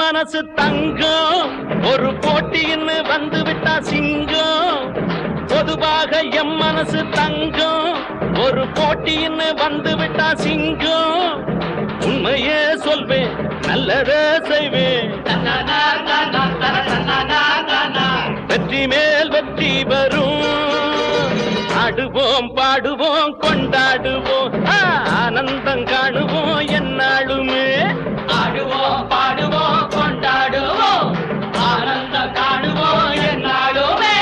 மனசு தங்கம் ஒரு போட்டின்னு வந்து விட்டா சிங்கம் பொதுவாக எம் மனசு தங்கம் ஒரு போட்டின்னு வந்து விட்டா சிங்கம் உண்மையே சொல்வேன் நல்லதே செய்வேன் வெற்றி மேல் வெற்றி வரும் ஆடுவோம் பாடுவோம் கொண்டாடுவோம் ஆனந்தம் காணுவோம் என்னாலுமே ஆடுவோம் பாடுவோம் கொண்டாடுவோம் ஆனந்தம் காணுவோம் என்னாலுமே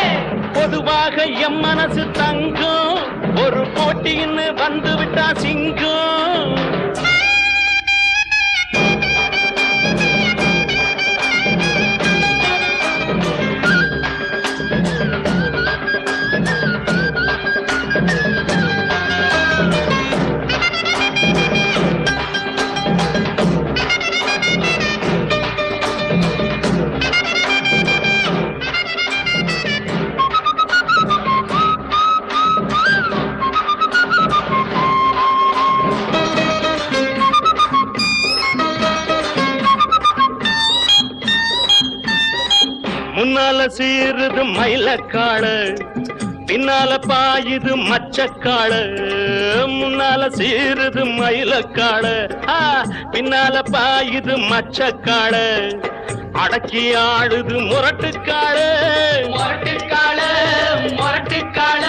பொதுவாக எம் மனசு தங்கம் ஒரு போட்டின்னு வந்து விட்டா சிங்கம் முன்னால சீருது மயிலக்காள பின்னால பாயுது மச்சக்காள முன்னால சீருது மயிலக்காள பின்னால பாயுது மச்சக்காள அடக்கி ஆடுது முரட்டுக்காள முரட்டுக்காள முரட்டுக்காள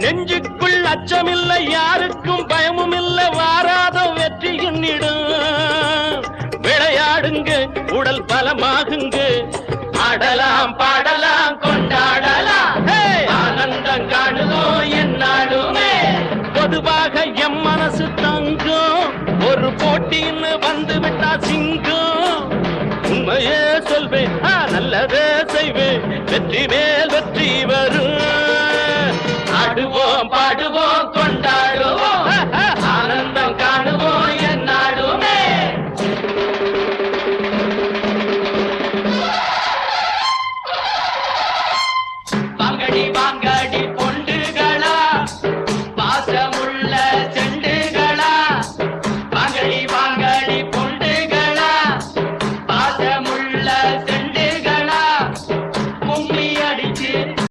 நெஞ்சுக்குள் அச்சமில்லை யாருக்கும் பயமும் இல்லை வாராத வெற்றி எண்ணிடும் விளையாடுங்க உடல் பலமாகுங்க ஆடலாம் பாடலாம் கொண்டாடலாம் ஆனந்தம் காணுவோம் என்னாலுமே பொதுவாக எம் மனசு தங்கம் ஒரு போட்டின்னு வந்து விட்டா சிங்கம் உண்மையே சொல்வேன் நல்லதே செய்வேன் வெற்றி மேல்